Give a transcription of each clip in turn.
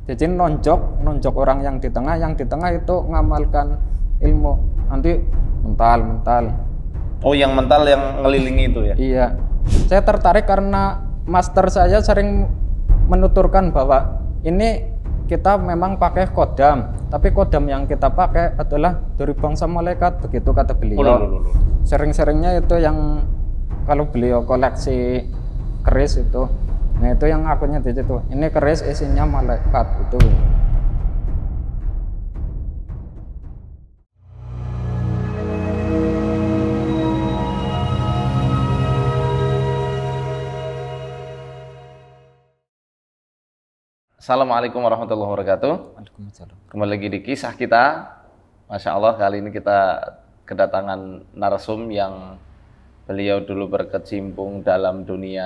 Jadi nonjok orang yang di tengah itu ngamalkan ilmu. Nanti mental. Oh, yang mental yang ngelilingi itu ya? Iya. Saya tertarik karena master saya sering menuturkan bahwa ini kita memang pakai kodam, tapi kodam yang kita pakai adalah dari bangsa malaikat, begitu kata beliau. Sering-seringnya itu yang kalau beliau koleksi keris itu, nah itu yang akunnya di situ. Ini keris isinya malaikat itu. Assalamualaikum warahmatullahi wabarakatuh. Waalaikumsalam. Kembali lagi di kisah kita. Masya Allah, kali ini kita kedatangan narsum yang beliau dulu berkecimpung dalam dunia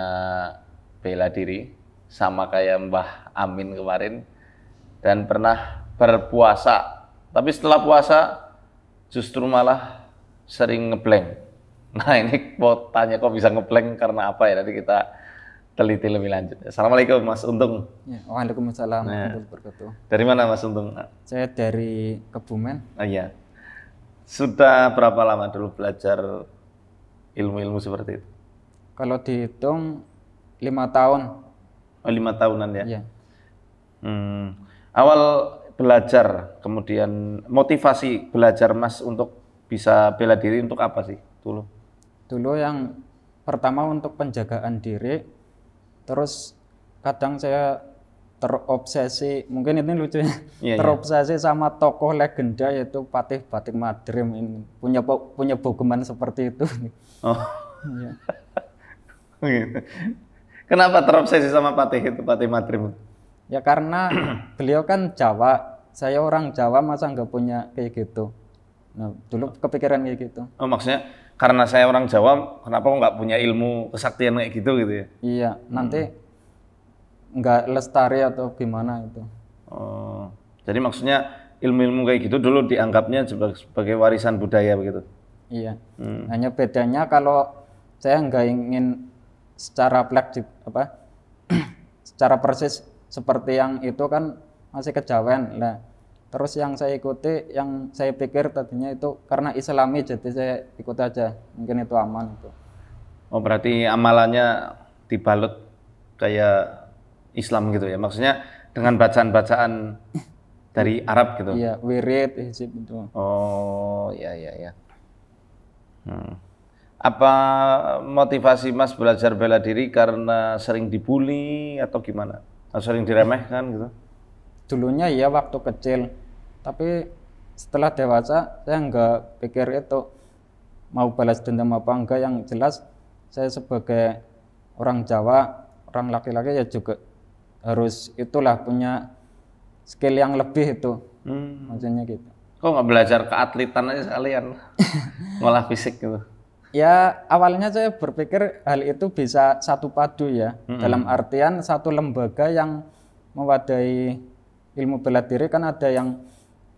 bela diri, sama kayak Mbah Amin kemarin, dan pernah berpuasa. Tapi setelah puasa justru malah sering ngeblank. Nah, ini mau tanya kok bisa ngeblank karena apa ya? Nanti kita teliti lebih lanjut. Assalamualaikum Mas Untung. Ya, waalaikumsalam warahmatullahi wabarakatuh. Dari mana Mas Untung? Saya dari Kebumen. Oh iya. Sudah berapa lama dulu belajar ilmu-ilmu seperti itu? Kalau dihitung 5 tahun. Oh, 5 tahunan ya? Iya. Awal belajar, kemudian motivasi belajar Mas untuk bisa bela diri untuk apa sih dulu? Dulu yang pertama untuk penjagaan diri. Terus kadang saya terobsesi, mungkin ini lucunya, terobsesi sama tokoh legenda yaitu Patih Batik Madrim ini. Punya bogeman seperti itu. Oh. Iya. Gitu. Kenapa terobsesi sama Patih itu, Patih Madrim? Ya karena beliau kan Jawa, saya orang Jawa masa nggak punya kayak gitu. Nah, dulu kepikiran kayak gitu. Oh, maksudnya karena saya orang Jawa, kenapa kok nggak punya ilmu kesaktian kayak gitu ya? Iya, nanti nggak lestari atau gimana itu. Oh, jadi maksudnya ilmu-ilmu kayak gitu dulu dianggapnya sebagai warisan budaya begitu? Iya, hanya bedanya kalau saya nggak ingin secara secara persis seperti yang itu kan masih kejawen. Nah, terus yang saya ikuti, yang saya pikir tadinya itu karena Islami, jadi saya ikut aja. Mungkin itu aman itu. Oh, berarti amalannya dibalut kayak Islam gitu ya? Maksudnya dengan bacaan-bacaan dari Arab gitu? Iya, wirid, hizib itu. Oh, ya. Apa motivasi Mas belajar bela diri karena sering dibully atau gimana? Atau sering diremehkan gitu? Dulunya ya waktu kecil, tapi setelah dewasa saya nggak pikir itu mau balas dendam apa enggak. Yang jelas saya sebagai orang Jawa, orang laki-laki ya juga harus itulah punya skill yang lebih itu, maksudnya gitu. Kok nggak belajar keatletan aja sekalian, ngolah fisik gitu? Ya awalnya saya berpikir hal itu bisa satu padu ya, dalam artian satu lembaga yang mewadahi ilmu bela diri kan ada yang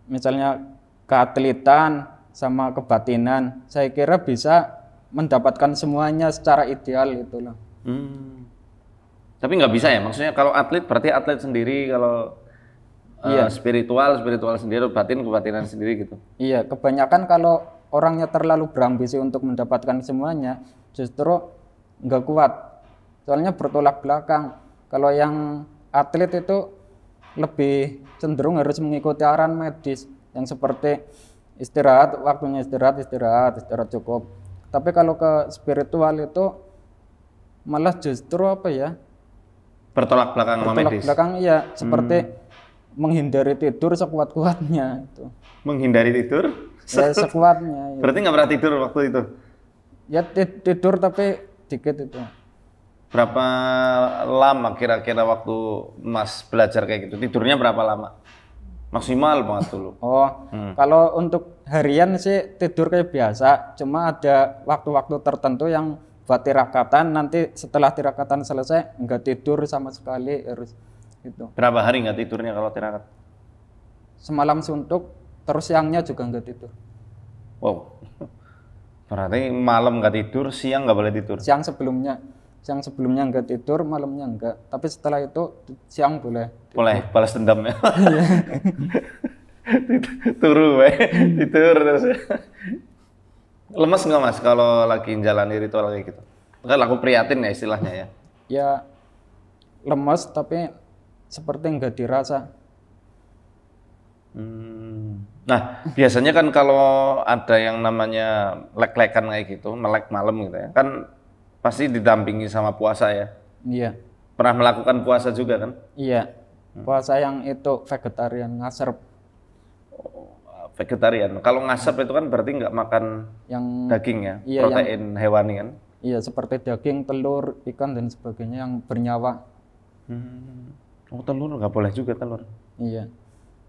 misalnya keatletan sama kebatinan. Saya kira bisa mendapatkan semuanya secara ideal itulah. Tapi nggak bisa ya, maksudnya kalau atlet berarti atlet sendiri, kalau spiritual sendiri, kebatinan sendiri gitu. Iya, kebanyakan kalau orangnya terlalu berambisi untuk mendapatkan semuanya justru nggak kuat. Soalnya bertolak belakang. Kalau yang atlet itu lebih cenderung harus mengikuti arahan medis yang seperti istirahat, waktunya istirahat cukup. Tapi kalau ke spiritual itu malah justru apa ya? Bertolak belakang sama medis. Bertolak belakang iya, seperti menghindari tidur sekuat-kuatnya itu. Menghindari tidur? Ya sekuatnya. Berarti nggak pernah tidur waktu itu? Ya tidur tapi dikit itu. Berapa lama kira-kira waktu Mas belajar kayak gitu? Tidurnya berapa lama? Maksimal banget dulu. Oh, kalau untuk harian sih tidur kayak biasa. Cuma ada waktu-waktu tertentu yang buat tirakatan. Nanti setelah tirakatan selesai nggak tidur sama sekali, harus gitu. Berapa hari nggak tidurnya kalau tirakat? Semalam suntuk, terus siangnya juga nggak tidur. Wow. Berarti malam nggak tidur, siang nggak boleh tidur? Siang sebelumnya. Siang sebelumnya enggak tidur, malamnya enggak. Tapi setelah itu siang boleh. Boleh balas dendam ya. Turu weh, tidur terus. Lemes nggak Mas kalau lagi jalani ritual kayak gitu? Kan aku prihatin ya istilahnya ya. Ya lemes tapi seperti enggak dirasa. Nah, biasanya kan kalau ada yang namanya lek-lekan kayak gitu, melek malam gitu ya, kan pasti didampingi sama puasa ya. Iya. Pernah melakukan puasa juga kan? Iya. Puasa yang itu vegetarian ngasar Vegetarian. Kalau ngasap itu kan berarti nggak makan yang daging ya, iya, protein hewani kan? iya seperti daging, telur, ikan dan sebagainya yang bernyawa. Oh telur nggak boleh juga telur. Iya.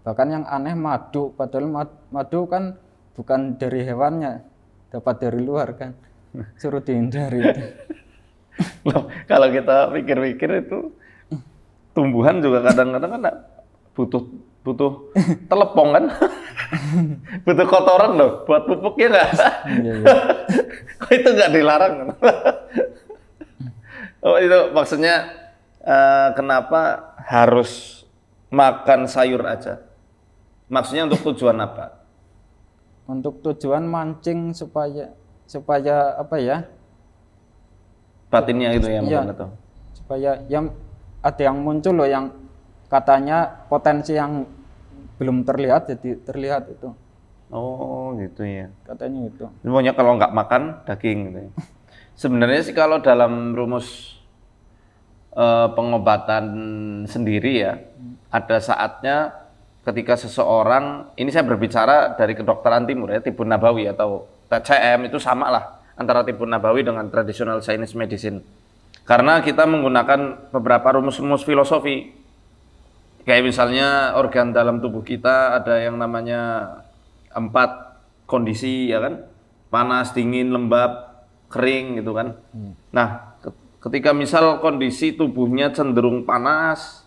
Bahkan yang aneh madu, padahal madu kan bukan dari hewannya, dapat dari luar kan. Suruh dihindari itu. Loh, kalau kita pikir-pikir itu tumbuhan juga kadang-kadang kan butuh telepong kan, butuh kotoran loh buat pupuknya nggak. Iya, iya. Kok itu nggak dilarang? Oh itu maksudnya kenapa harus makan sayur aja? Maksudnya untuk tujuan apa? Untuk tujuan mancing supaya apa ya? Batinnya itu ya Iya. mungkin atau? Supaya yang ada yang muncul loh yang katanya potensi yang belum terlihat jadi terlihat itu. Oh gitu ya. Katanya itu. Semuanya kalau nggak makan daging gitu ya. Sebenarnya sih kalau dalam rumus pengobatan sendiri ya, ada saatnya ketika seseorang, ini saya berbicara dari kedokteran timur ya, Tibun Nabawi atau TCM itu sama lah antara Tibun Nabawi dengan traditional Chinese medicine. Karena kita menggunakan beberapa rumus-rumus filosofi. Kayak misalnya organ dalam tubuh kita ada yang namanya 4 kondisi ya kan, panas, dingin, lembab, kering gitu kan. Nah, ketika misal kondisi tubuhnya cenderung panas,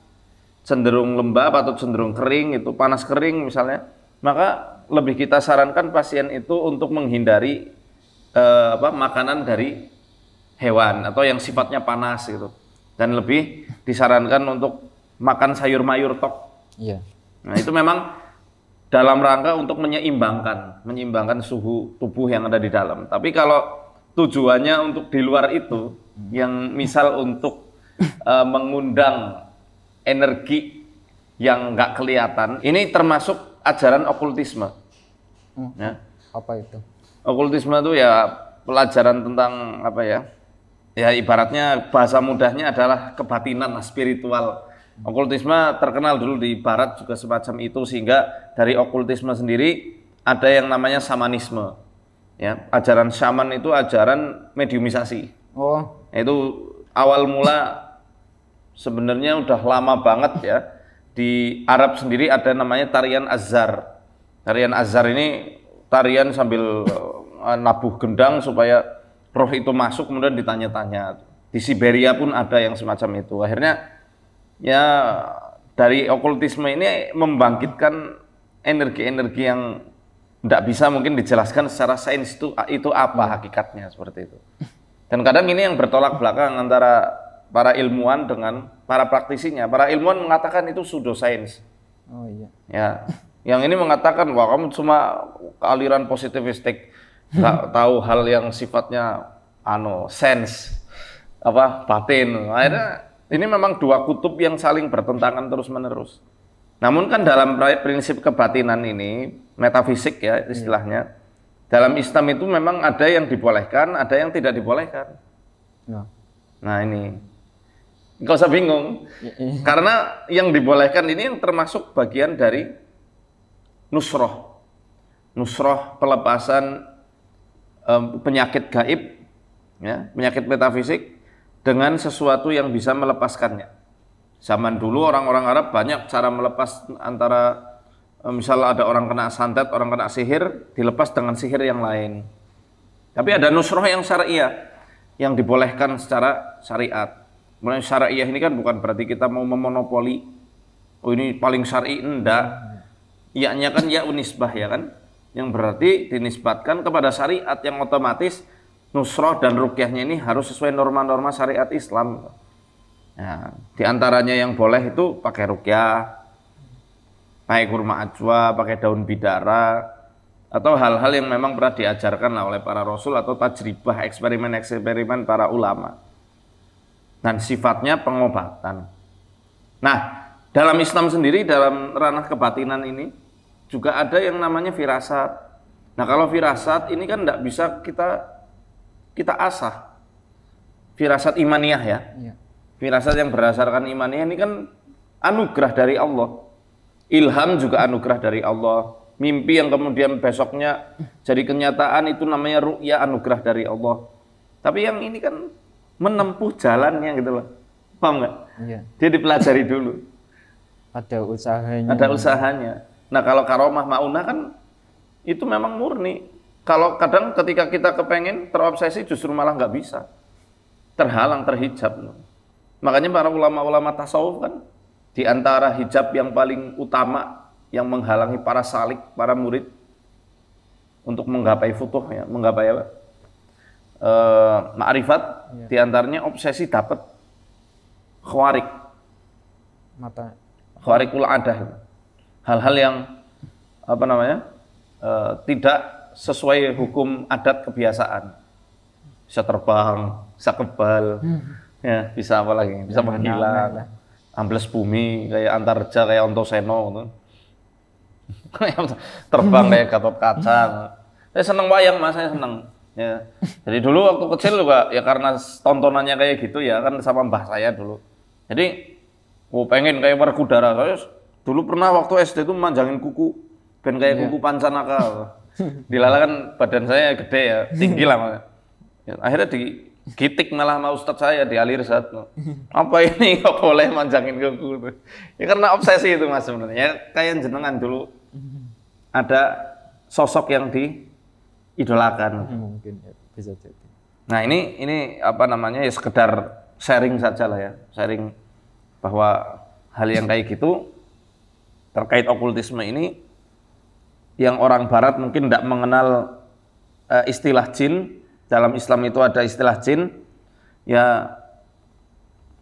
cenderung lembab atau cenderung kering itu panas kering misalnya, maka lebih kita sarankan pasien itu untuk menghindari makanan dari hewan atau yang sifatnya panas gitu, dan lebih disarankan untuk makan sayur mayur tok. Iya. Nah itu memang dalam rangka untuk menyeimbangkan suhu tubuh yang ada di dalam. Tapi kalau tujuannya untuk di luar itu, yang misal untuk mengundang energi yang nggak kelihatan, ini termasuk ajaran okultisme. Ya. Apa itu? Okultisme itu ya pelajaran tentang apa ya? Ya ibaratnya bahasa mudahnya adalah kebatinan spiritual. Okultisme terkenal dulu di barat juga semacam itu, sehingga dari okultisme sendiri ada yang namanya shamanisme. Ya, ajaran shaman itu ajaran mediumisasi. Oh, Itu awal mula sebenarnya udah lama banget ya. Di Arab sendiri ada namanya tarian Azhar. Tarian Azhar ini tarian sambil nabuh gendang supaya roh itu masuk kemudian ditanya-tanya. Di Siberia pun ada yang semacam itu. Akhirnya ya dari okultisme ini membangkitkan energi-energi yang tidak bisa mungkin dijelaskan secara sains itu apa hakikatnya seperti itu. Dan kadang ini yang bertolak belakang antara para ilmuwan dengan para praktisinya. Para ilmuwan mengatakan itu pseudoscience. oh iya. Ya, yang ini mengatakan wah kamu cuma aliran positivistik, nggak tahu hal yang sifatnya sense batin. Akhirnya ini memang dua kutub yang saling bertentangan terus-menerus. Namun kan dalam prinsip kebatinan ini, metafisik ya istilahnya, dalam Islam itu memang ada yang dibolehkan, ada yang tidak dibolehkan. Ya. Nah ini, nggak usah bingung, karena yang dibolehkan ini yang termasuk bagian dari nusroh. Nusroh pelepasan penyakit gaib, ya, penyakit metafisik, dengan sesuatu yang bisa melepaskannya. Zaman dulu orang-orang Arab banyak cara melepas, antara misalnya ada orang kena santet, orang kena sihir, dilepas dengan sihir yang lain. Tapi ada nusroh yang syariah, yang dibolehkan secara syariat. Mulai syariah ini kan bukan berarti kita mau memonopoli, oh ini paling syar'i, enggak. Iya-nya kan ya unisbah ya kan, yang berarti dinisbatkan kepada syariat yang otomatis nusroh dan ruqyahnya ini harus sesuai norma-norma syariat Islam. Nah, di antaranya yang boleh itu pakai ruqyah, pakai kurma ajwa, pakai daun bidara, atau hal-hal yang memang pernah diajarkan oleh para rasul atau tajribah eksperimen-eksperimen para ulama. Dan sifatnya pengobatan. Nah, dalam Islam sendiri, dalam ranah kebatinan ini juga ada yang namanya firasat. Nah, kalau firasat ini kan tidak bisa kita asah. Firasat imaniyah ya. Iya. Firasat yang berdasarkan imaniyah ini kan anugerah dari Allah. Ilham juga anugerah dari Allah. Mimpi yang kemudian besoknya jadi kenyataan itu namanya ru'ya, anugerah dari Allah. Tapi yang ini kan menempuh jalannya gitu loh. Paham nggak? Iya. Dia dipelajari dulu. Ada usahanya. Ada usahanya. Nah, kalau karomah maunah kan itu memang murni. Kalau kadang ketika kita kepengen terobsesi justru malah nggak bisa. Terhalang, terhijab. Makanya para ulama-ulama tasawuf kan di antara hijab yang paling utama yang menghalangi para salik, para murid untuk menggapai futuh ya, menggapai apa? Ma'rifat, di antaranya obsesi dapat khawarik. Mata. Khawarikul adah. Hal-hal yang apa namanya? Tidak sesuai hukum adat kebiasaan. Bisa terbang, bisa kebal. Ya, bisa apa lagi? Bisa menghilang. Ambles bumi kayak Antarja, kayak Ontoseno gitu. Terbang kayak Gatot Kaca. Saya seneng wayang, Mas, saya seneng. Ya. Jadi dulu waktu kecil juga ya karena tontonannya kayak gitu ya kan sama mbah saya dulu. Jadi pengen kayak Werkudara. Saya dulu pernah waktu SD itu manjangin kuku ben kayak kuku Pancanaka. Dilala kan badan saya gede ya, tinggi lah Mas. Ya, akhirnya digitik malah sama ustadz saya, dialir satu. Apa ini nggak boleh manjangin kuku? Ya karena obsesi itu Mas sebenarnya. Ya, kayak jenengan dulu ada sosok yang diidolakan. Mungkin ya, bisa jadi. Nah ini apa namanya ya sekedar sharing saja lah ya, sharing bahwa hal yang kayak gitu terkait okultisme ini yang orang Barat mungkin tidak mengenal istilah jin. Dalam Islam itu ada istilah jin, ya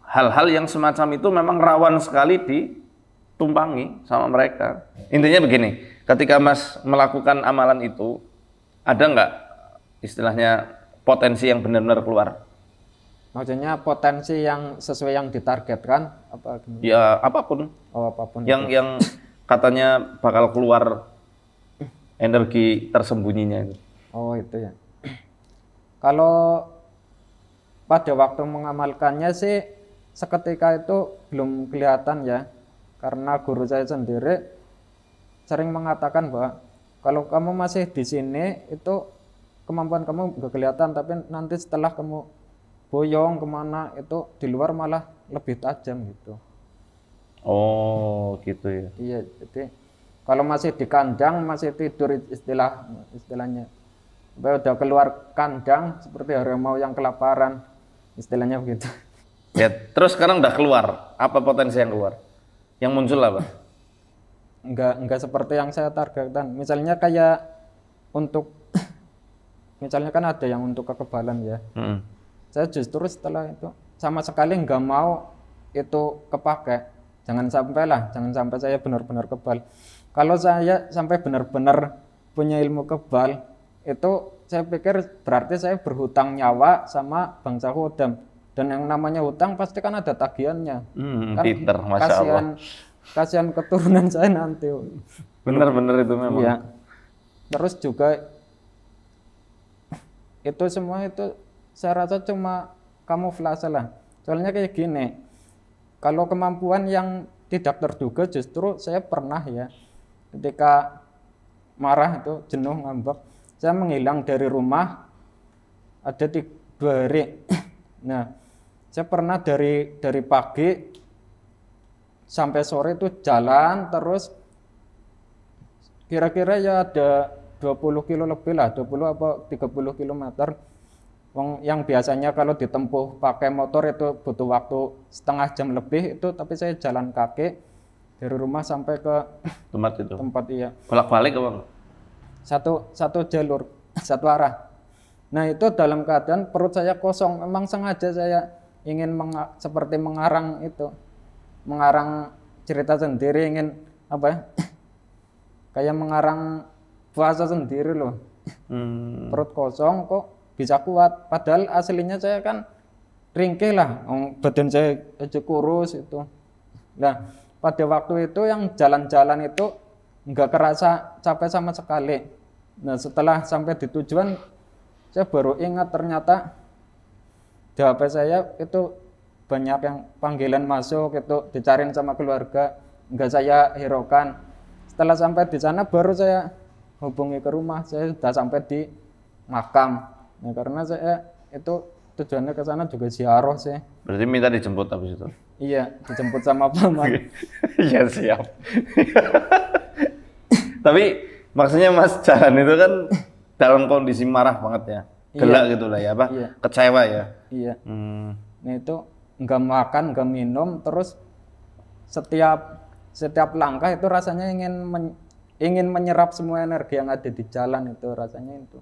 hal-hal yang semacam itu memang rawan sekali ditumpangi sama mereka. Intinya begini, ketika Mas melakukan amalan itu, ada nggak istilahnya potensi yang benar-benar keluar? Maksudnya potensi yang sesuai yang ditargetkan apa gimana? Ya apapun. Oh, apapun. Yang katanya bakal keluar energi tersembunyinya itu. Oh, itu ya. Kalau pada waktu mengamalkannya sih seketika itu belum kelihatan ya, karena guru saya sendiri sering mengatakan bahwa kalau kamu masih di sini itu kemampuan kamu gak kelihatan, tapi nanti setelah kamu boyong kemana itu di luar malah lebih tajam gitu. Oh gitu ya. Iya, jadi kalau masih di kandang masih tidur istilahnya. Udah keluar kandang seperti harimau yang kelaparan, istilahnya begitu. Ya, terus sekarang udah keluar, apa potensi yang keluar? Yang muncul apa? Enggak seperti yang saya targetkan. Misalnya kayak untuk misalnya kan ada yang untuk kekebalan ya. Saya justru setelah itu sama sekali enggak mau itu kepake. Jangan sampai saya benar-benar kebal. Kalau saya sampai benar-benar punya ilmu kebal, itu saya pikir berarti saya berhutang nyawa sama bangsa Khodam. Dan yang namanya hutang pasti kan ada tagihannya. Kan pinter, Masya Allah. Kasihan keturunan saya nanti. Bener-bener itu memang. Ya. Terus juga itu semua itu saya rasa cuma kamuflase lah. Soalnya kayak gini, kalau kemampuan yang tidak terduga justru saya pernah ya, ketika marah itu jenuh ngambek, saya menghilang dari rumah ada 2 hari. Nah, saya pernah dari pagi sampai sore itu jalan terus kira-kira ya ada 20 kilo lebih lah, 20 apa 30 kilometer. Yang biasanya kalau ditempuh pakai motor itu butuh waktu setengah jam lebih itu, tapi saya jalan kaki dari rumah sampai ke tempat itu. Tempat iya. Bolak-balik apa? Satu jalur, satu arah. Nah itu dalam keadaan perut saya kosong, memang sengaja saya ingin seperti mengarang itu, mengarang cerita sendiri, ingin apa ya, kayak mengarang puasa sendiri loh. Perut kosong kok bisa kuat, padahal aslinya saya kan ringkih lah, badan saya aja kurus itu. Nah pada waktu itu yang jalan-jalan itu nggak kerasa capek sama sekali. Nah setelah sampai di tujuan saya baru ingat ternyata di HP saya itu banyak yang panggilan masuk, itu dicariin sama keluarga, nggak saya hiraukan. Setelah sampai di sana baru saya hubungi ke rumah, saya sudah sampai di makam. Nah, karena saya itu tujuannya ke sana juga ziarah sih. Berarti minta dijemput habis itu? Iya, dijemput sama paman. Iya siap. Tapi maksudnya Mas jalan itu kan dalam kondisi marah banget ya, gelak Iya. gitu lah ya, apa? Iya. Kecewa ya. Iya. Nah itu nggak makan, nggak minum, terus setiap langkah itu rasanya ingin menyerap semua energi yang ada di jalan itu rasanya itu.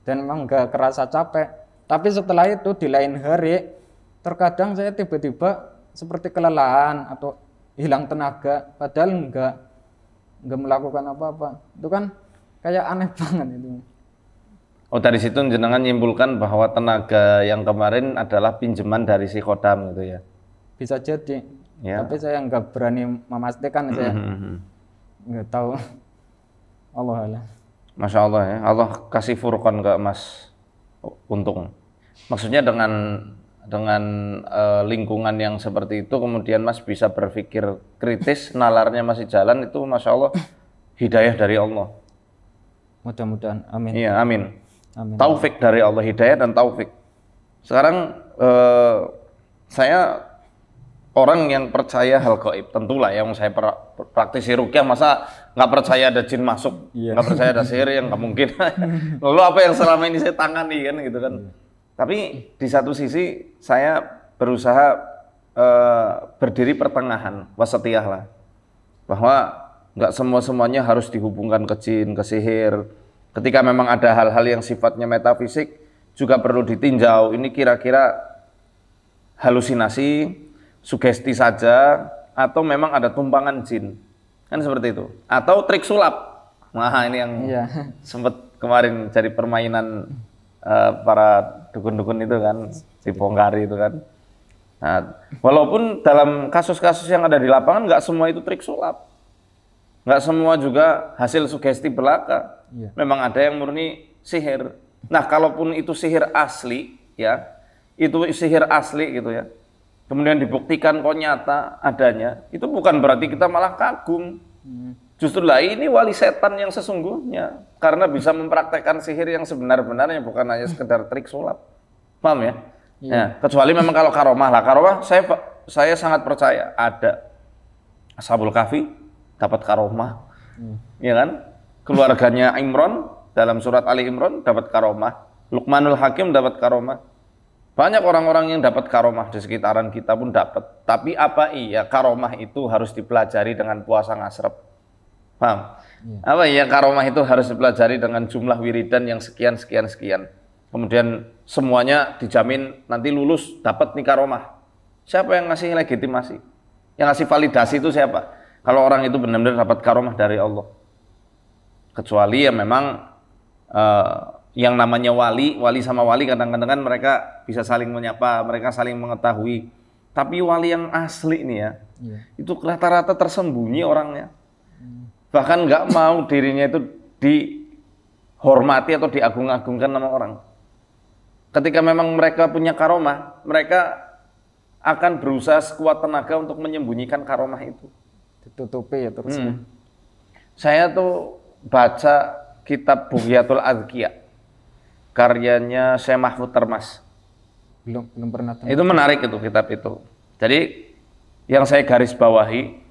Dan memang nggak kerasa capek. Tapi setelah itu di lain hari terkadang saya tiba-tiba seperti kelelahan atau hilang tenaga, padahal nggak melakukan apa-apa. Itu kan kayak aneh banget itu. Oh dari situ jenengan nyimpulkan bahwa tenaga yang kemarin adalah pinjaman dari si Kodam gitu ya? Bisa jadi, Ya. tapi saya nggak berani memastikan, saya nggak tahu. Allah Allah. Masya Allah ya, Allah kasih furqan ke Mas Untung. Maksudnya dengan lingkungan yang seperti itu, kemudian Mas bisa berpikir kritis, nalarnya masih jalan, itu Masya Allah hidayah dari Allah. Mudah-mudahan, amin. Iya, amin. Amin. Taufik dari Allah, hidayah dan taufik. Sekarang saya orang yang percaya hal gaib, tentulah yang saya praktisi ruqyah, masa nggak percaya ada jin masuk, nggak percaya ada sihir, yang nggak mungkin. Lalu apa yang selama ini saya tangani kan gitu kan. Tapi di satu sisi saya berusaha berdiri pertengahan, wasatiyah lah, bahwa nggak semuanya harus dihubungkan ke jin, ke sihir. Ketika memang ada hal-hal yang sifatnya metafisik juga perlu ditinjau. Ini kira-kira halusinasi, sugesti saja, atau memang ada tumpangan jin, kan seperti itu, atau trik sulap. Nah ini yang sempat kemarin jadi permainan para dukun-dukun itu kan, dibongkari itu kan. Nah, walaupun dalam kasus-kasus yang ada di lapangan nggak semua itu trik sulap, nggak semua juga hasil sugesti belaka. Memang ada yang murni sihir. Nah kalaupun itu sihir asli ya, itu sihir asli gitu ya, kemudian dibuktikan kok nyata adanya, itu bukan berarti kita malah kagum. Justru lah ini wali setan yang sesungguhnya, karena bisa mempraktekkan sihir yang sebenar-benarnya, bukan hanya sekedar trik sulap. Paham ya? Ya, kecuali memang kalau karomah lah, karomah saya sangat percaya ada. Ashabul Kahfi dapat karomah, ya kan? Keluarganya Imron dalam surat Ali Imron dapat karomah, Luqmanul Hakim dapat karomah. Banyak orang-orang yang dapat karomah di sekitaran kita pun dapat. Tapi apa iya karomah itu harus dipelajari dengan puasa ngasrep? Paham? Apa iya karomah itu harus dipelajari dengan jumlah wiridan yang sekian. Kemudian semuanya dijamin nanti lulus dapat nih karomah. Siapa yang ngasih legitimasi? Yang ngasih validasi itu siapa? Kalau orang itu benar-benar dapat karomah dari Allah. Kecuali ya memang yang namanya wali sama wali kadang-kadang kan mereka bisa saling menyapa, mereka saling mengetahui. Tapi wali yang asli nih ya, itu rata-rata tersembunyi orangnya. Bahkan nggak mau dirinya itu dihormati atau diagung-agungkan sama orang. Ketika memang mereka punya karomah, mereka akan berusaha sekuat tenaga untuk menyembunyikan karomah itu. Ditutupi ya terus. Saya tuh baca kitab Bughyatul Adqiya, karyanya Syekh Mahfud Termas. Belum pernah tahu. Itu menarik itu kitab itu. Jadi yang saya garis bawahi,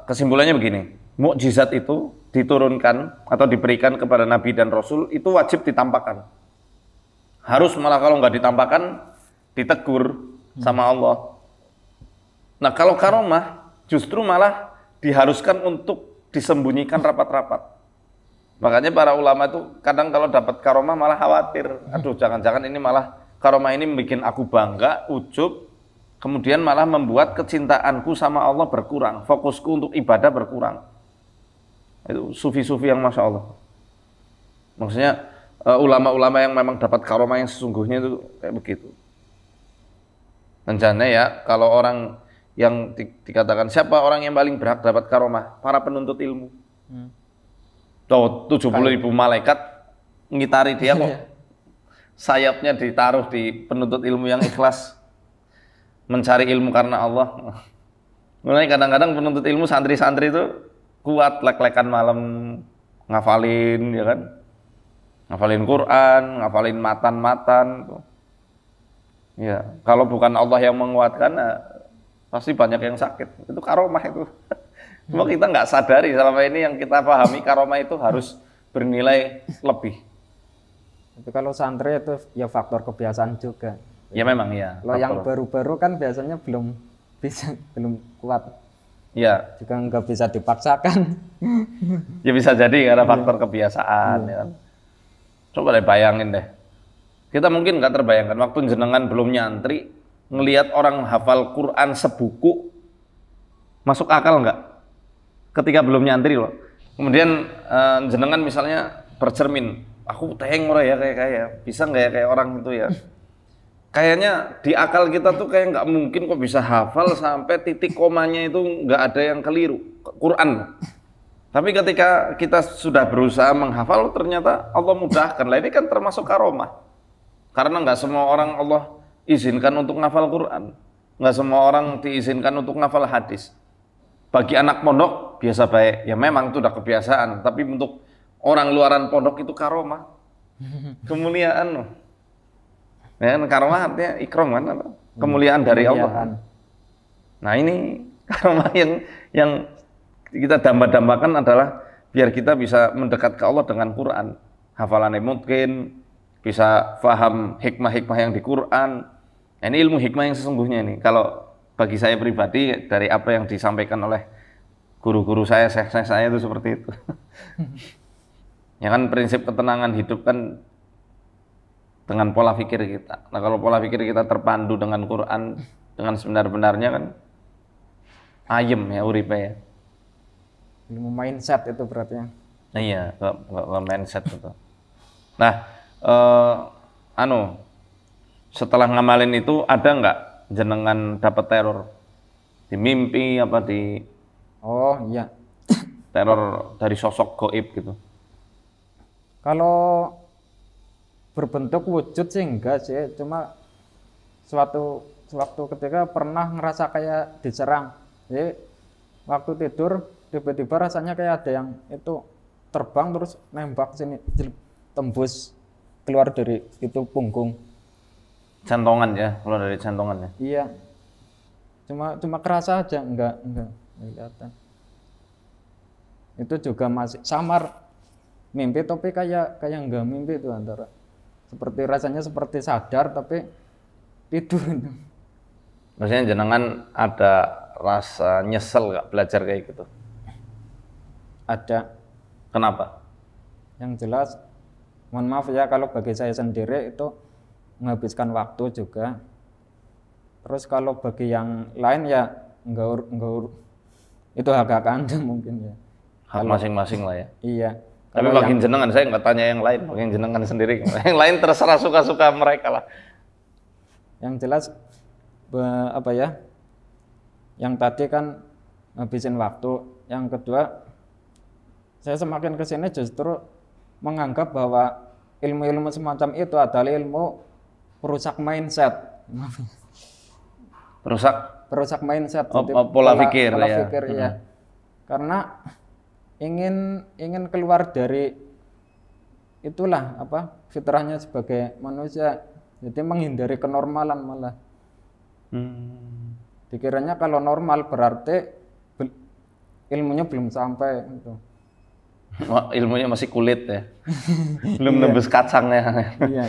kesimpulannya begini, mukjizat itu diturunkan atau diberikan kepada Nabi dan Rasul itu wajib ditampakkan. Harus malah kalau nggak ditampakkan ditegur sama Allah. Nah kalau karomah justru malah diharuskan untuk disembunyikan rapat-rapat. Makanya para ulama itu kadang kalau dapat karomah malah khawatir. Aduh, jangan-jangan ini malah karomah ini bikin aku bangga, ujub, kemudian malah membuat kecintaanku sama Allah berkurang, fokusku untuk ibadah berkurang. Itu sufi-sufi yang masya Allah. Maksudnya ulama-ulama yang memang dapat karomah yang sesungguhnya itu kayak begitu. Rencana ya, kalau orang yang dikatakan siapa orang yang paling berhak dapat karomah? Para penuntut ilmu. Tuh 70.000 malaikat ngitari dia kok. Sayapnya ditaruh di penuntut ilmu yang ikhlas mencari ilmu karena Allah. Mulai kadang-kadang penuntut ilmu santri-santri itu kuat lek-lekan malam ngafalin, ya kan? Ngafalin Quran, ngafalin matan-matan. Ya, kalau bukan Allah yang menguatkan, pasti banyak yang sakit. Itu karomah itu. Cuma kita nggak sadari selama ini yang kita pahami karomah itu harus bernilai lebih. Tapi kalau santri itu ya faktor kebiasaan juga. Ya memang ya. Kalau yang baru-baru kan biasanya belum kuat. Ya. Juga nggak bisa dipaksakan. Ya bisa jadi karena faktor kebiasaan. Ya kan? Coba deh bayangin deh. Kita mungkin nggak terbayangkan waktu jenengan belum nyantri, ngelihat orang hafal Quran sebuku, masuk akal nggak? Ketika belum nyantri loh. Kemudian jenengan misalnya bercermin, aku teheng ya kayak bisa nggak ya kayak orang itu ya? Kayaknya di akal kita tuh kayak nggak mungkin kok bisa hafal sampai titik komanya itu nggak ada yang keliru Quran. Tapi ketika kita sudah berusaha menghafal, ternyata Allah mudahkan. Lah ini kan termasuk karomah. Karena nggak semua orang Allah izinkan untuk ngafal Quran. Nggak semua orang diizinkan untuk ngafal hadis. Bagi anak pondok biasa baik, ya memang itu udah kebiasaan. Tapi untuk orang luaran pondok itu karomah, kemuliaan. Ya, karomah artinya ikram kan, kemuliaan dari Allah. Nah ini karomah yang kita dambakan adalah biar kita bisa mendekat ke Allah dengan Quran. Hafalannya mungkin, bisa paham hikmah-hikmah yang di Quran. Nah, ini ilmu hikmah yang sesungguhnya ini. Kalau bagi saya pribadi dari apa yang disampaikan oleh guru-guru saya, syekh-syekh saya itu seperti itu. Ya kan prinsip ketenangan hidup kan dengan pola pikir kita. Nah kalau pola pikir kita terpandu dengan Quran, dengan sebenar-benarnya kan ayem ya uripe ya. Ilmu mindset itu berarti ya. Nah, iya, ke mindset itu. Nah, setelah ngamalin itu ada nggak jenengan dapat teror di mimpi apa di iya teror dari sosok gaib gitu? Kalau berbentuk wujud sih enggak sih, cuma suatu ketika pernah ngerasa kayak diserang. Jadi waktu tidur tiba-tiba rasanya kayak ada yang itu terbang terus nembak sini, tembus keluar dari itu punggung. Cantongan ya, keluar dari cantongan ya. Iya. Cuma kerasa aja, enggak kelihatan. Itu juga masih samar mimpi tapi kayak enggak mimpi itu antara. Seperti rasanya seperti sadar tapi tidur. Maksudnya jenengan ada rasa nyesel nggak belajar kayak gitu? Ada. Kenapa? Yang jelas, mohon maaf ya kalau bagi saya sendiri itu menghabiskan waktu juga. Terus kalau bagi yang lain ya enggak itu hak Anda mungkin ya. Hak masing-masing lah ya. Iya. Tapi bagi jenengan saya nggak tanya yang lain, bagi jenengan sendiri. Yang lain terserah suka-suka mereka lah. Yang jelas yang tadi kan ngabisin waktu. Yang kedua, saya semakin kesini justru menganggap bahwa ilmu-ilmu semacam itu adalah ilmu perusak mindset. Perusak mindset. Pola pikir ya. Karena ingin keluar dari itulah fitrahnya sebagai manusia. Jadi menghindari kenormalan malah. Dikiranya kalau normal berarti ilmunya belum sampai gitu. Ilmunya masih kulit ya. Belum nembus kacangnya. Iya.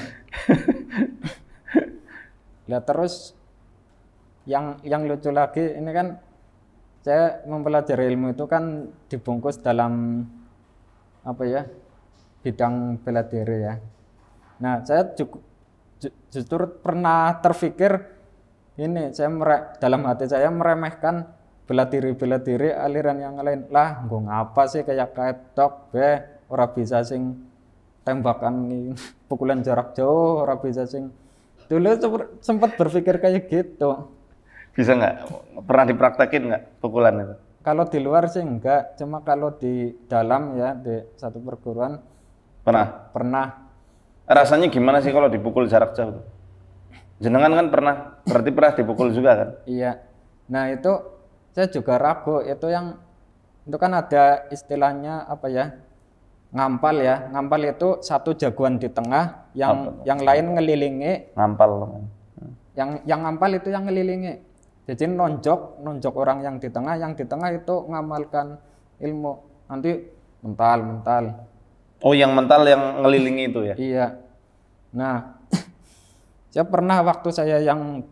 Ya terus yang lucu lagi ini kan saya mempelajari ilmu itu kan dibungkus dalam bidang bela diri ya. Nah, saya justru pernah terpikir ini, dalam hati saya meremehkan bela diri aliran yang lain. Lah, gue ngapa sih kayak ketok ora bisa sing tembakan pukulan jarak jauh, ora bisa sing. Dulu sempat berpikir kayak gitu. Bisa nggak? Pernah dipraktekin nggak pukulan itu? Kalau di luar sih enggak, cuma kalau di dalam ya di satu perguruan pernah. Rasanya gimana sih kalau dipukul jarak jauh? Jenengan kan berarti pernah dipukul juga kan? Iya. Nah itu saya juga ragu, itu kan ada istilahnya apa ya? Ngampal ya. Ngampal itu satu jagoan di tengah, yang lain ngelilingi. Ngampal. Yang ngampal itu yang ngelilingi. Jadi nonjok orang yang di tengah itu ngamalkan ilmu. Nanti mental. Oh, yang mental yang ngelilingi itu ya? Iya. Nah, saya pernah waktu saya yang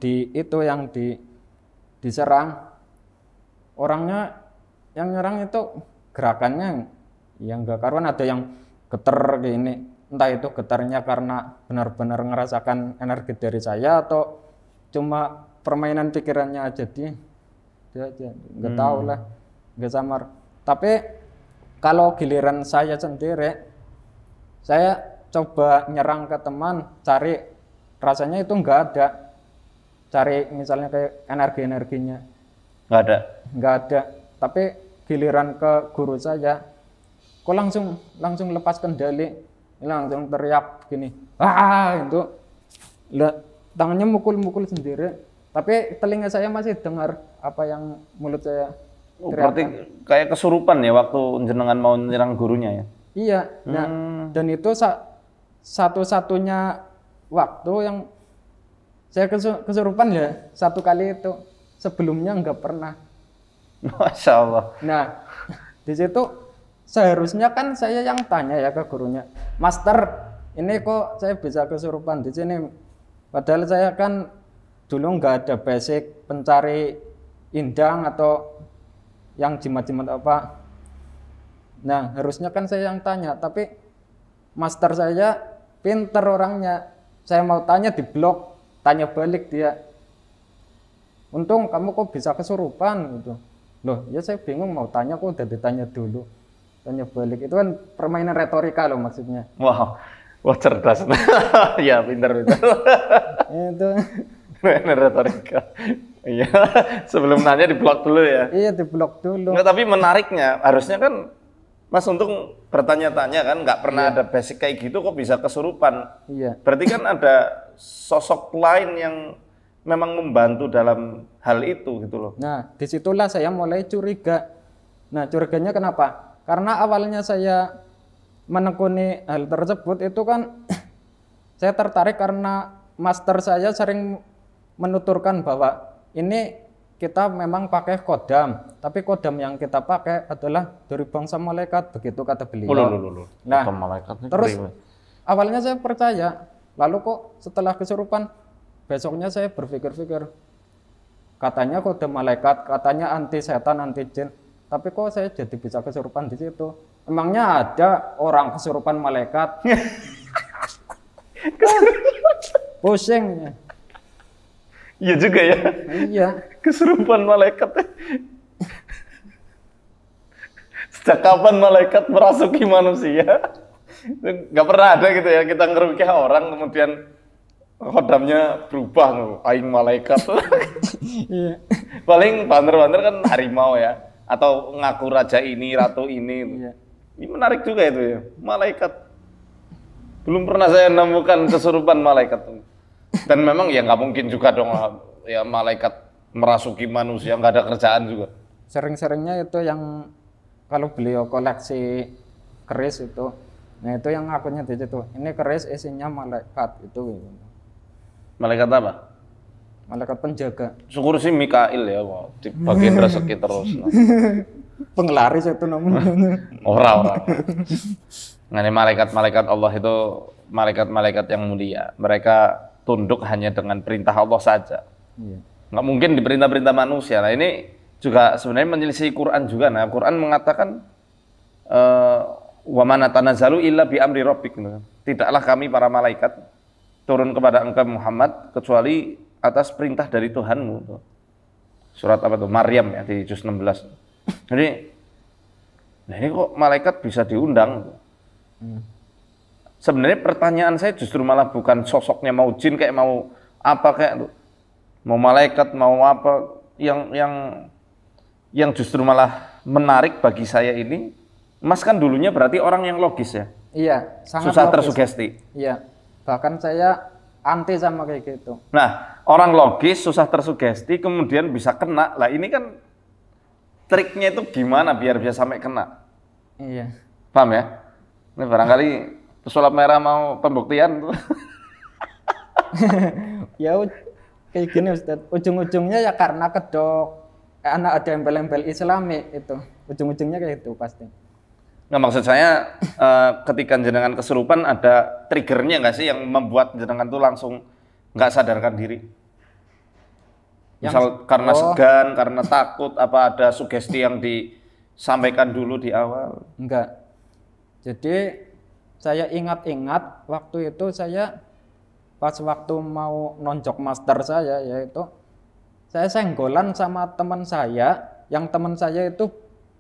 diserang, orangnya yang nyerang itu gerakannya yang enggak karuan, ada yang geter kayak ini. Entah itu getarnya karena benar-benar ngerasakan energi dari saya atau cuma permainan pikirannya aja dia aja nggak tahu lah, nggak samar. Tapi kalau giliran saya sendiri, saya coba nyerang ke teman, cari rasanya itu nggak ada, cari misalnya kayak energinya nggak ada. Tapi giliran ke guru saya, kok langsung lepas kendali, langsung teriak gini, itu tangannya mukul sendiri. Tapi telinga saya masih dengar apa yang mulut saya teriakan. Berarti kayak kesurupan ya waktu jenengan mau nyerang gurunya ya? Iya. Nah, dan itu satu-satunya waktu yang saya kesurupan ya, satu kali itu. Sebelumnya nggak pernah. Masya Allah. Nah, di situ seharusnya kan saya yang tanya ya ke gurunya, Master, ini kok saya bisa kesurupan di sini? Padahal saya kan dulu nggak ada basic pencari indang atau yang jimat-jimat apa. Nah, harusnya kan saya yang tanya, tapi master saya pinter orangnya. Saya mau tanya di blog, tanya balik dia. Untung kamu kok bisa kesurupan gitu. Loh, ya saya bingung mau tanya kok udah ditanya dulu. Tanya balik, itu kan permainan retorika loh maksudnya. Wow, cerdas. Ya, pinter. Itu retorika. Iya, sebelum nanya di blog dulu ya. Iya, di blog dulu. Nggak, tapi menariknya harusnya kan Mas Untung bertanya-tanya kan, nggak pernah ada basic kayak gitu kok bisa kesurupan. Iya. Berarti kan ada sosok lain yang memang membantu dalam hal itu gitu loh. Nah, disitulah saya mulai curiga. Nah, curiganya kenapa? Karena awalnya saya menekuni hal tersebut itu kan saya tertarik karena master saya sering menuturkan bahwa ini kita memang pakai kodam, tapi kodam yang kita pakai adalah dari bangsa malaikat, begitu kata beliau. Nah, terus awalnya saya percaya, lalu kok setelah kesurupan, besoknya saya berpikir-pikir, katanya kodam malaikat, katanya anti setan, anti jin, tapi kok saya jadi bisa kesurupan di situ? Emangnya ada orang kesurupan malaikat? Pusing. Iya juga ya. Iya. Kesurupan malaikat. Sejak kapan malaikat merasuki manusia? Gak pernah ada gitu ya, kita ngerukiah orang kemudian kodamnya berubah, aing malaikat. Iya. Paling banter-banter kan harimau ya, atau ngaku raja ini, ratu ini. Iya. Ini menarik juga itu ya, malaikat. Belum pernah saya nemukan kesurupan malaikat. Dan memang ya nggak mungkin juga dong ya malaikat merasuki manusia, nggak ada kerjaan juga. Sering-seringnya itu yang kalau beliau koleksi keris itu, nah itu yang akunnya di situ. Ini keris isinya malaikat itu. Malaikat apa? Malaikat penjaga. Syukur sih Mikail ya, wow, dibagiin rezeki terus. Penglaris itu namanya. Orang. Nah, ini malaikat-malaikat Allah itu malaikat-malaikat yang mulia. Mereka tunduk hanya dengan perintah Allah saja. Iya. Nggak mungkin diperintah-perintah manusia. Nah, ini juga sebenarnya menyelisih Quran juga. Nah, Quran mengatakan Wa ma natanazzalu illa bi amri rabbik. Tidaklah kami para malaikat turun kepada engkau Muhammad kecuali atas perintah dari Tuhanmu. Surat apa tuh? Maryam ya di juz 16. Jadi nah ini kok malaikat bisa diundang? Sebenarnya pertanyaan saya justru malah bukan sosoknya mau jin kayak mau apa kayak mau malaikat mau apa yang justru malah menarik bagi saya ini. Mas kan dulunya berarti orang yang logis ya? Iya, sangat susah logis. tersugesti. Iya, bahkan saya anti sama kayak gitu. Nah, orang logis, susah tersugesti, kemudian bisa kena. Lah ini kan triknya itu gimana biar bisa sampai kena? Iya. Paham ya? Ini barangkali pesulap merah mau pembuktian. Ya kayak gini Ustadz, ujung-ujungnya ya karena kedok, karena ada embel-embel Islami itu, ujung-ujungnya kayak itu pasti. Nah, maksud saya ketika jenengan kesurupan ada triggernya nggak sih yang membuat jenengan tuh langsung nggak sadarkan diri? Misal karena segan, karena takut, apa ada sugesti yang disampaikan dulu di awal? Enggak. Jadi saya ingat-ingat waktu itu saya pas waktu mau nonjok master saya, yaitu saya senggolan sama teman saya, yang teman saya itu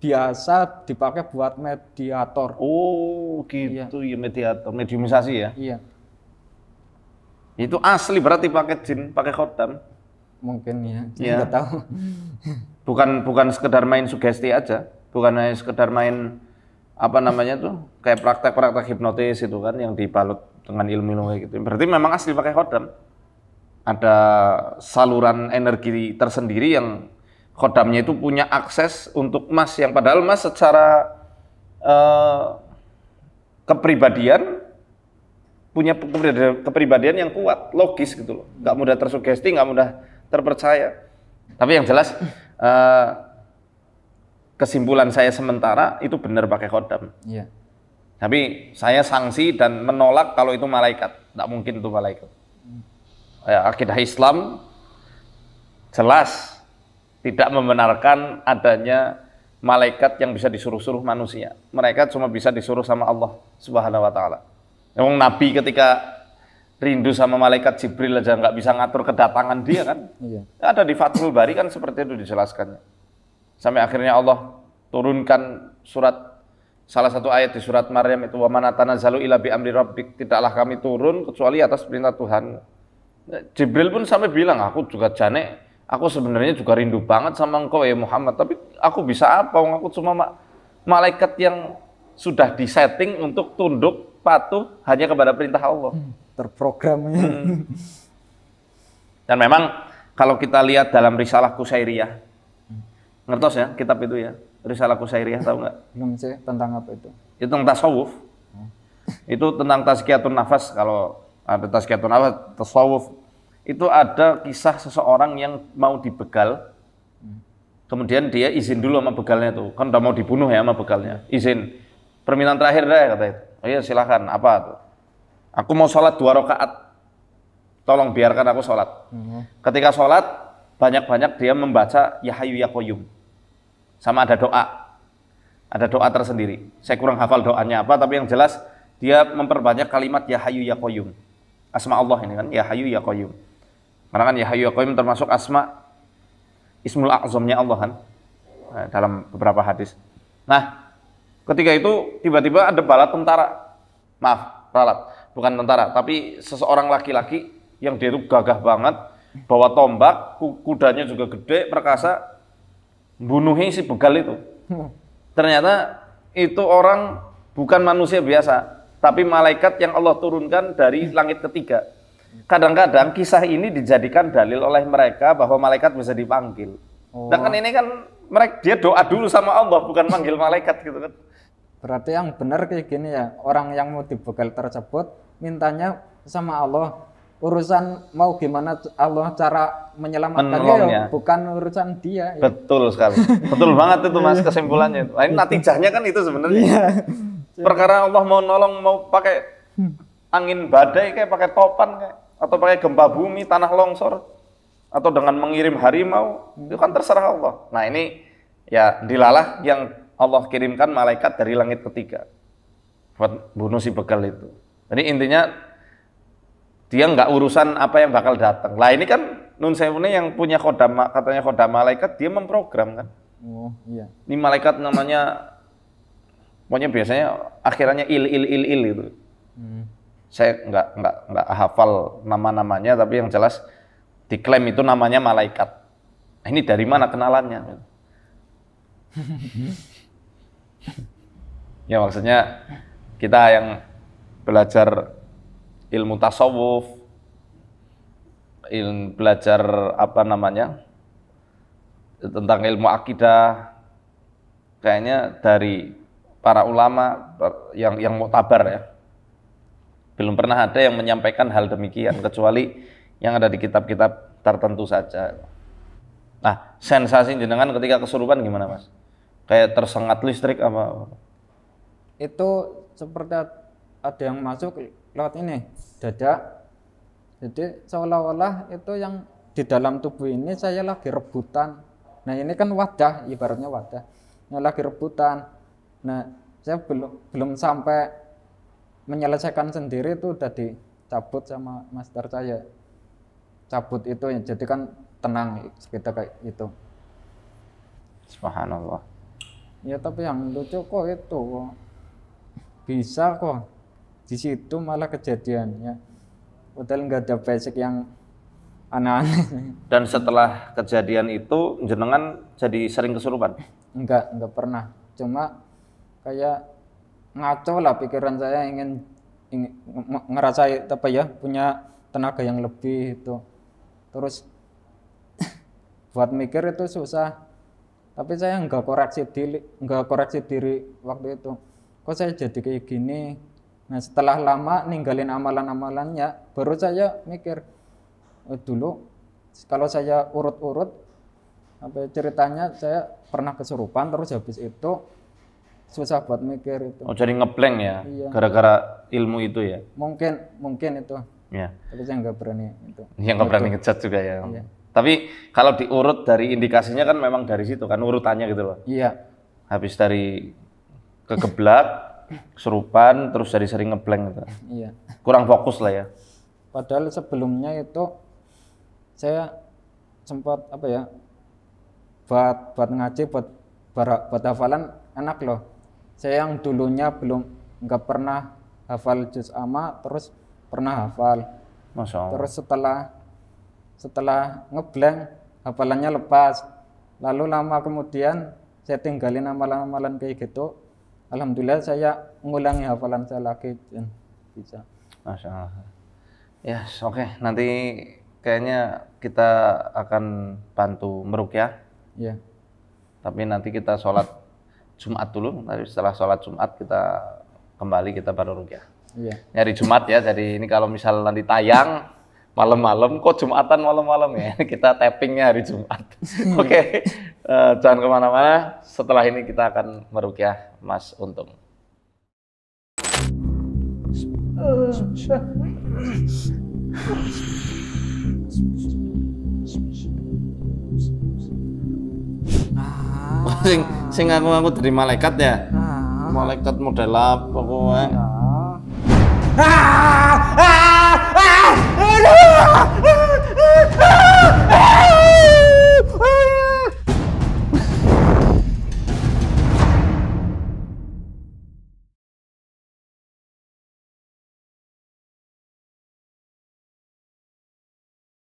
biasa dipakai buat mediator. Oh gitu ya, mediator, mediumisasi ya? Iya. Itu asli berarti pakai jin, pakai khodam? Mungkin ya, saya Ya. nggak tahu. Bukan sekedar main sugesti aja, bukan hanya sekedar main apa namanya tuh kayak praktek-praktek hipnotis itu kan yang dibalut dengan ilmu kayak gitu. Berarti memang asli pakai khodam. Ada saluran energi tersendiri yang khodamnya itu punya akses untuk Mas yang padahal Mas secara kepribadian punya kepribadian yang kuat, logis gitu loh. Nggak mudah tersugesti, nggak mudah terpercaya. Tapi yang jelas kesimpulan saya sementara itu benar pakai khodam. Iya. Tapi saya sanksi dan menolak kalau itu malaikat. Nggak mungkin itu malaikat. Ya, akidah Islam jelas tidak membenarkan adanya malaikat yang bisa disuruh-suruh manusia. Mereka cuma bisa disuruh sama Allah Subhanahu wa taala. Emang Nabi ketika rindu sama malaikat Jibril aja nggak bisa ngatur kedatangan dia kan? Iya. Ada di Fathul Bari kan seperti itu dijelaskannya. Sampai akhirnya Allah turunkan salah satu ayat di surat Maryam itu wa man natanazzalu illa bi amri rabbik, tidaklah kami turun kecuali atas perintah Tuhan. Jibril pun sampai bilang, aku juga jane, aku sebenarnya juga rindu banget sama engkau ya Muhammad, tapi aku bisa apa? Aku cuma malaikat yang sudah disetting untuk tunduk patuh hanya kepada perintah Allah. Terprogramnya. Dan memang kalau kita lihat dalam Risalah Qusairiyah, ngertos ya kitab itu ya, Risalah Qusairiyah, tahu nggak? Belum sih, tentang apa itu? Itu tentang tasawuf. Itu tentang tazkiyatun nafas. Kalau ada tazkiyatun nafas, tasawuf, itu ada kisah seseorang yang mau dibegal. Kemudian dia izin dulu sama begalnya tuh. Kan udah mau dibunuh ya sama begalnya. Izin. Permintaan terakhir deh kata itu. Oh iya silakan. Apa tuh? Aku mau sholat 2 rakaat. Tolong biarkan aku sholat. Ketika sholat, banyak-banyak dia membaca Ya Hayyu Ya Qayyum. Sama ada doa. Ada doa tersendiri. Saya kurang hafal doanya apa, tapi yang jelas dia memperbanyak kalimat Ya Hayyu Ya Qayyum. Asma Allah ini kan, Ya Hayyu Ya Qayyum. Karena kan Ya Hayyu Ya Qayyum termasuk asma Ismul A'zamnya Allah kan, dalam beberapa hadis. Nah, ketika itu tiba-tiba ada bala tentara. Maaf, ralat. Bukan tentara, tapi seseorang laki-laki yang dia itu gagah banget, bawa tombak, kudanya juga gede, perkasa, bunuhi si begal itu. Ternyata itu orang bukan manusia biasa, tapi malaikat yang Allah turunkan dari langit ketiga. Kadang-kadang kisah ini dijadikan dalil oleh mereka bahwa malaikat bisa dipanggil. Sedangkan ini kan dia doa dulu sama Allah, bukan manggil malaikat gitu kan. Berarti yang benar kayak gini ya, orang yang mau dibegal tersebut mintanya sama Allah, urusan mau gimana Allah cara menyelamatkannya ya, bukan urusan dia ya. Betul sekali, betul banget itu Mas kesimpulannya. Nah, ini natijahnya kan itu sebenarnya. Perkara Allah mau nolong, mau pakai angin badai kayak pakai topan kayak, atau pakai gempa bumi, tanah longsor, atau dengan mengirim harimau, itu kan terserah Allah. Nah ini ya dilalah yang Allah kirimkan malaikat dari langit ketiga. buat bunuh si begal itu. Jadi intinya dia nggak urusan apa yang bakal datang. Lah ini kan Nun Sewu ini yang punya katanya kodam malaikat, dia memprogram kan. Oh iya. Ini malaikat namanya, pokoknya biasanya akhirannya il gitu. Saya nggak hafal nama-namanya, tapi yang jelas diklaim itu namanya malaikat. Nah, ini dari mana kenalannya? Ya maksudnya kita yang belajar ilmu tasawuf, belajar apa namanya tentang ilmu akidah, kayaknya dari para ulama yang muktabar ya, belum pernah ada yang menyampaikan hal demikian kecuali yang ada di kitab-kitab tertentu saja. Nah, sensasi jenengan ketika kesurupan gimana Mas? Kayak tersengat listrik apa? Itu seperti ada yang masuk lewat ini dada, jadi seolah-olah itu yang di dalam tubuh ini saya lagi rebutan. Nah ini kan wadah, ibaratnya wadah, yang lagi rebutan. Nah saya belum sampai menyelesaikan sendiri itu udah dicabut sama master saya, cabut itu ya, jadi kan tenang kita kayak gitu. Subhanallah. Ya tapi yang lucu kok itu bisa kok di situ malah kejadiannya, padahal nggak ada basic yang aneh-aneh. Dan setelah kejadian itu jenengan jadi sering kesurupan? Enggak pernah, cuma kayak ngaco lah pikiran saya, ingin ngerasa apa ya, punya tenaga yang lebih itu, terus buat mikir itu susah. Tapi saya nggak koreksi diri waktu itu, kok saya jadi kayak gini. Nah setelah lama ninggalin amalan-amalannya, baru saya mikir, dulu kalau saya urut-urut apa ceritanya, saya pernah kesurupan, terus habis itu susah buat mikir itu. Oh jadi ngeblank ya, iya. Gara-gara ilmu itu ya? Mungkin itu. Ya. Tapi saya nggak berani itu. Yang nggak berani ngejat juga ya. Iya. Tapi kalau diurut dari indikasinya kan memang dari situ kan urutannya gitu loh. Iya. Habis dari kegeblak, kesurupan, terus dari sering ngeblank gitu. Iya. Kurang fokus lah ya. Padahal sebelumnya itu saya sempat apa ya, buat ngaji, buat hafalan enak loh. Saya yang dulunya nggak pernah hafal juz amma, terus pernah hafal. Masya Allah. Terus setelah ngeblank, hafalannya lepas. Lalu lama kemudian saya tinggalin amalan-amalan kayak gitu. Alhamdulillah saya mengulangi hafalan saya lagi dan bisa. Masya Allah. Ya, oke. Nanti kayaknya kita akan bantu meruqyah. Iya. Tapi nanti kita sholat Jumat dulu. Nanti setelah sholat Jumat kita kembali, kita baru ruqyah. Iya. Nyari Jumat ya. Jadi ini kalau misal nanti tayang malam-malam, kok Jumatan malam-malam ya? Kita tappingnya hari Jumat. Oke. Jangan kemana-mana. Setelah ini kita akan meruqyah Mas Untung. Sing ngaku dari malaikat ya? Malaikat model apa kowe? Ah! Ah! Ah! Aduh!